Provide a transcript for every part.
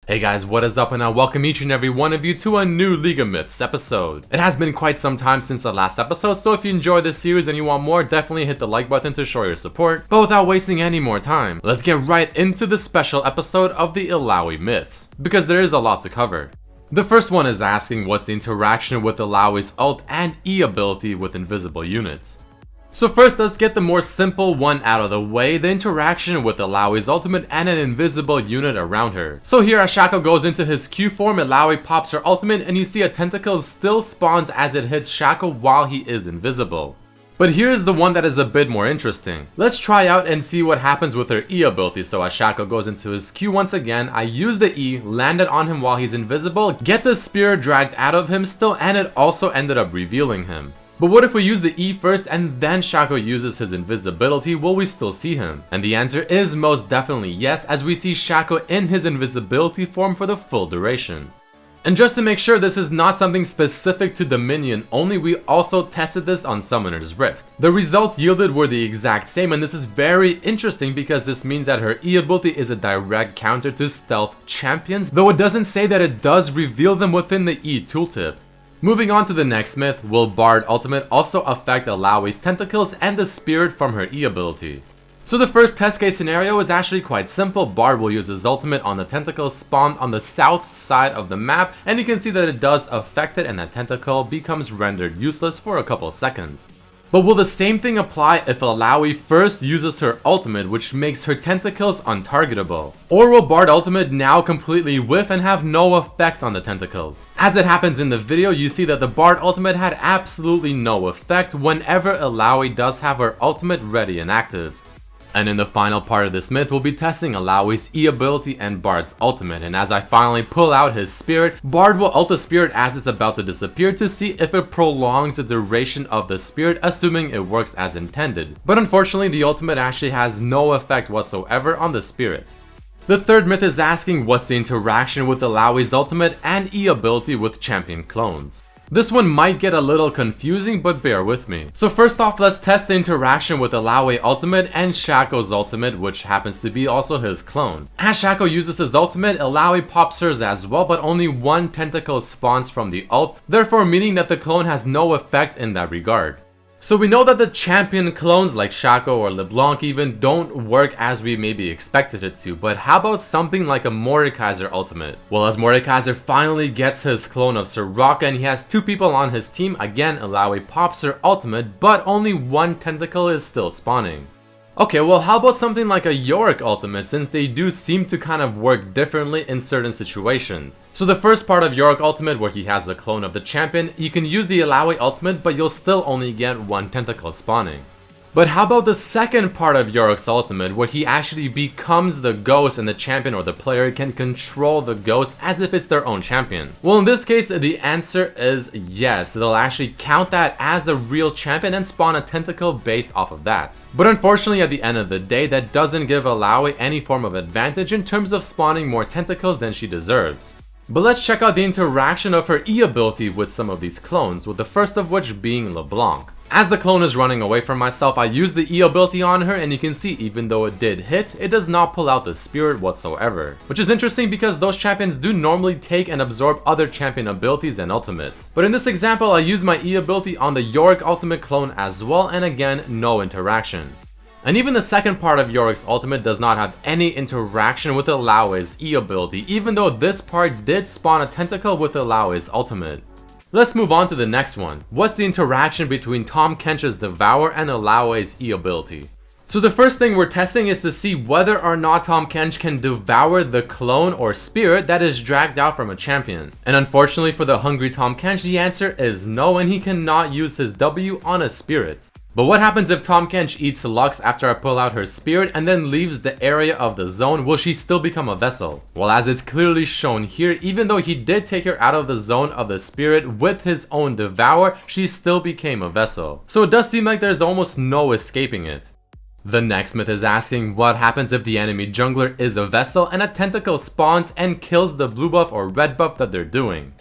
Hey guys, what is up, and I welcome each and every one of you to a new League of Myths episode. It has been quite some time since the last episode, so if you enjoyed this series and you want more, definitely hit the like button to show your support. But without wasting any more time, let's get right into the special episode of the Alois myths, because there is a lot to cover. The first one is asking what's the interaction with Alois' ult and E ability with invisible units. So first, let's get the more simple one out of the way, the interaction with Alois' ultimate and an invisible unit around her. So here as Shaco goes into his Q form, Alois pops her ultimate and you see a Tentacles still spawns as it hits Shaco while he is invisible. But here's the one that is a bit more interesting. Let's try out and see what happens with her E ability. So as Shaco goes into his Q once again, I use the E, landed on him while he's invisible, get the spear dragged out of him still, and it also ended up revealing him. But what if we use the E first and then Shaco uses his invisibility, will we still see him? And the answer is most definitely yes, as we see Shaco in his invisibility form for the full duration. And just to make sure this is not something specific to the minion only, we also tested this on Summoner's Rift. The results yielded were the exact same, and this is very interesting because this means that her E ability is a direct counter to stealth champions, though it doesn't say that it does reveal them within the E tooltip. Moving on to the next myth, will Bard ultimate also affect Alois' tentacles and the spirit from her E ability? So the first test case scenario is actually quite simple. Bard will use his ultimate on the tentacles spawned on the south side of the map, and you can see that it does affect it and that tentacle becomes rendered useless for a couple seconds. But will the same thing apply if Alois first uses her ultimate, which makes her tentacles untargetable? Or will Bard ultimate now completely whiff and have no effect on the tentacles? As it happens in the video, you see that the Bard ultimate had absolutely no effect whenever Alois does have her ultimate ready and active. And in the final part of this myth, we'll be testing Alois' E ability and Bard's ultimate, and as I finally pull out his spirit, Bard will ult the spirit as it's about to disappear to see if it prolongs the duration of the spirit, assuming it works as intended. But unfortunately, the ultimate actually has no effect whatsoever on the spirit. The third myth is asking what's the interaction with Alois' ultimate and E ability with champion clones. This one might get a little confusing, but bear with me. So first off, let's test the interaction with Alois' ultimate and Shaco's ultimate, which happens to be also his clone. As Shaco uses his ultimate, Alois pops hers as well, but only one tentacle spawns from the ult, therefore meaning that the clone has no effect in that regard. So we know that the champion clones like Shaco or Leblanc even don't work as we maybe expected it to, but how about something like a Mordekaiser ultimate? Well, as Mordekaiser finally gets his clone of Soraka and he has two people on his team, again Alois pops her ultimate, but only one tentacle is still spawning. Okay, well how about something like a Yorick ultimate, since they do seem to kind of work differently in certain situations. So the first part of Yorick ultimate, where he has the clone of the champion, you can use the Alois ultimate, but you'll still only get one tentacle spawning. But how about the second part of Yorick's ultimate, where he actually becomes the ghost and the champion or the player can control the ghost as if it's their own champion? Well, in this case, the answer is yes. They'll actually count that as a real champion and spawn a tentacle based off of that. But unfortunately, at the end of the day, that doesn't give Alois any form of advantage in terms of spawning more tentacles than she deserves. But let's check out the interaction of her E ability with some of these clones, with the first of which being Leblanc. As the clone is running away from myself, I use the E ability on her, and you can see even though it did hit, it does not pull out the spirit whatsoever. Which is interesting because those champions do normally take and absorb other champion abilities and ultimates. But in this example, I use my E ability on the Yorick ultimate clone as well, and again, no interaction. And even the second part of Yorick's ultimate does not have any interaction with Alois' E ability, even though this part did spawn a tentacle with Alois' ultimate. Let's move on to the next one. What's the interaction between Tahm Kench's Devour and Alois' E ability? So the first thing we're testing is to see whether or not Tahm Kench can devour the clone or spirit that is dragged out from a champion. And unfortunately for the hungry Tahm Kench, the answer is no, and he cannot use his W on a spirit. But what happens if Tahm Kench eats Lux after I pull out her spirit and then leaves the area of the zone? Will she still become a vessel? Well, as it's clearly shown here, even though he did take her out of the zone of the spirit with his own Devour, she still became a vessel. So it does seem like there's almost no escaping it. The next myth is asking what happens if the enemy jungler is a vessel and a tentacle spawns and kills the blue buff or red buff that they're doing.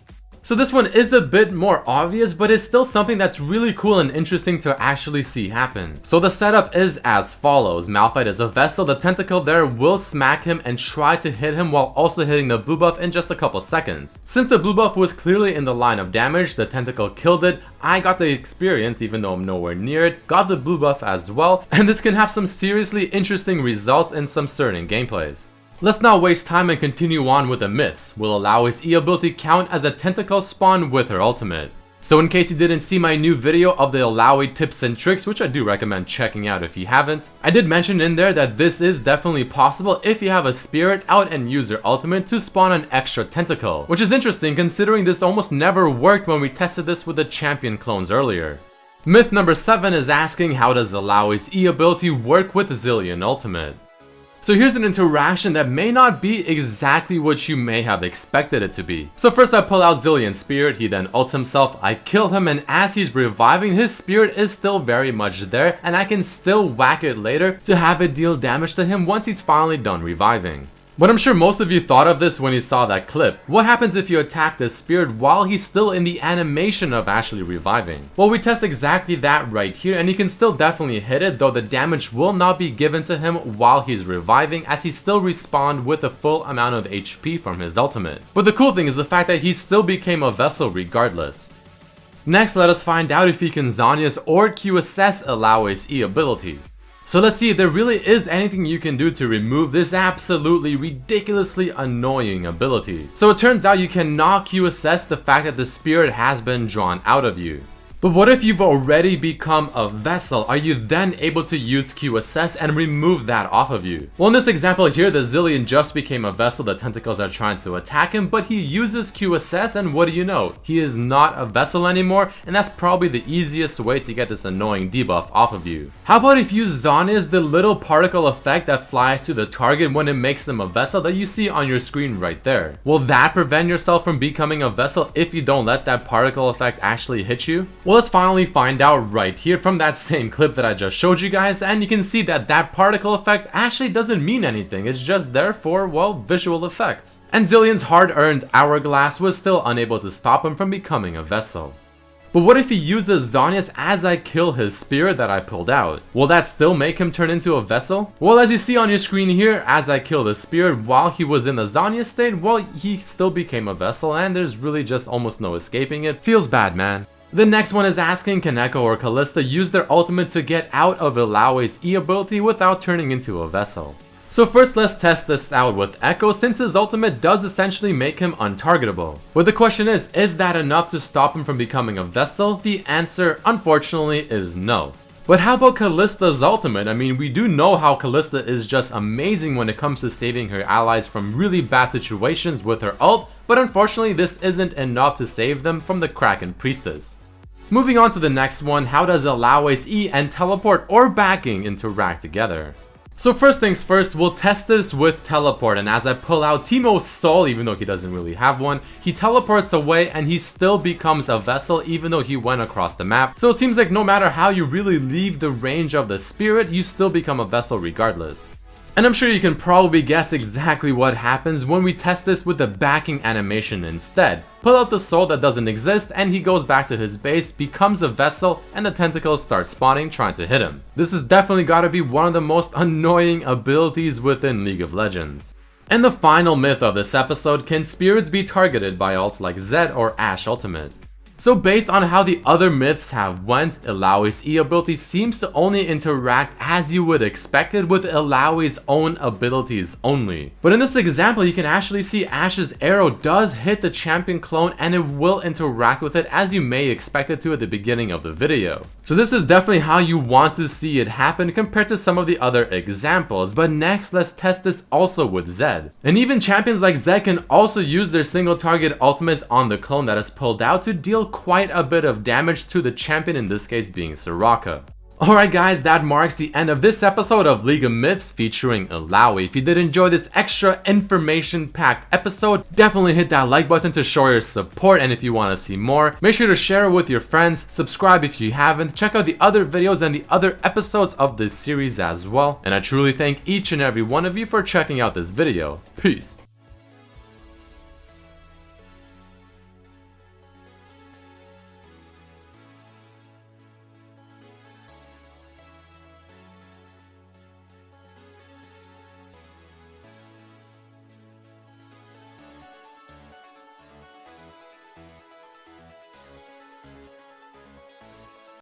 So this one is a bit more obvious, but it's still something that's really cool and interesting to actually see happen. So the setup is as follows. Malphite is a vessel, the tentacle there will smack him and try to hit him while also hitting the blue buff in just a couple seconds. Since the blue buff was clearly in the line of damage, the tentacle killed it, I got the experience even though I'm nowhere near it, got the blue buff as well, and this can have some seriously interesting results in some certain gameplays. Let's not waste time and continue on with the myths. Will Alois' E ability count as a tentacle spawn with her ultimate? So in case you didn't see my new video of the Alois tips and tricks, which I do recommend checking out if you haven't, I did mention in there that this is definitely possible if you have a spirit out and use your ultimate to spawn an extra tentacle, which is interesting considering this almost never worked when we tested this with the champion clones earlier. Myth number 7 is asking, how does Alois' E ability work with Zilean ultimate? So here's an interaction that may not be exactly what you may have expected it to be. So first I pull out Zilean's spirit, he then ults himself, I kill him, and as he's reviving, his spirit is still very much there and I can still whack it later to have it deal damage to him once he's finally done reviving. But I'm sure most of you thought of this when you saw that clip. What happens if you attack this spirit while he's still in the animation of actually reviving? Well, we test exactly that right here, and he can still definitely hit it, though the damage will not be given to him while he's reviving, as he still respawned with a full amount of HP from his ultimate. But the cool thing is the fact that he still became a vessel regardless. Next, let us find out if he can Zhonya's or Q-assess Alois' E ability. So let's see if there really is anything you can do to remove this absolutely ridiculously annoying ability. So it turns out you cannot Q-assess the fact that the spirit has been drawn out of you. But what if you've already become a vessel? Are you then able to use Q-assess and remove that off of you? Well, in this example here, the Zilean just became a vessel, the tentacles are trying to attack him, but he uses Q-assess, and what do you know? He is not a vessel anymore, and that's probably the easiest way to get this annoying debuff off of you. How about if you Zhonya's the little particle effect that flies to the target when it makes them a vessel that you see on your screen right there? Will that prevent yourself from becoming a vessel if you don't let that particle effect actually hit you? Well, let's finally find out right here from that same clip that I just showed you guys, and you can see that that particle effect actually doesn't mean anything, it's just there for, well, visual effects. And Zilean's hard-earned hourglass was still unable to stop him from becoming a vessel. But what if he uses Zhonya's as I kill his spirit that I pulled out? Will that still make him turn into a vessel? Well, as you see on your screen here, as I kill the spirit while he was in the Zhonya state, well, he still became a vessel, and there's really just almost no escaping it. Feels bad, man. The next one is asking, can Echo or Calista use their ultimate to get out of Alois' E ability without turning into a vessel? So first let's test this out with Echo, since his ultimate does essentially make him untargetable. But the question is that enough to stop him from becoming a vessel? The answer, unfortunately, is no. But how about Calista's ultimate? I mean, we do know how Calista is just amazing when it comes to saving her allies from really bad situations with her ult, but unfortunately this isn't enough to save them from the Kraken Priestess. Moving on to the next one, how does Alois' E and teleport or backing interact together? So first things first, we'll test this with teleport, and as I pull out Teemo's soul, even though he doesn't really have one, he teleports away and he still becomes a vessel even though he went across the map. So it seems like no matter how you really leave the range of the spirit, you still become a vessel regardless. And I'm sure you can probably guess exactly what happens when we test this with the backing animation instead. Pull out the soul that doesn't exist and he goes back to his base, becomes a vessel, and the tentacles start spawning trying to hit him. This has definitely got to be one of the most annoying abilities within League of Legends. And the final myth of this episode, can spirits be targeted by ults like Zed or Ashe ultimate? So based on how the other myths have went, Alois' E ability seems to only interact as you would expect it with Alois' own abilities only. But in this example, you can actually see Ashe's arrow does hit the champion clone and it will interact with it as you may expect it to at the beginning of the video. So this is definitely how you want to see it happen compared to some of the other examples. But next, let's test this also with Zed. And even champions like Zed can also use their single target ultimates on the clone that is pulled out to deal quite a bit of damage to the champion, in this case being Soraka. Alright guys, that marks the end of this episode of League of Myths featuring Alois. If you did enjoy this extra information-packed episode, definitely hit that like button to show your support, and if you want to see more, make sure to share it with your friends, subscribe if you haven't, check out the other videos and the other episodes of this series as well, and I truly thank each and every one of you for checking out this video. Peace.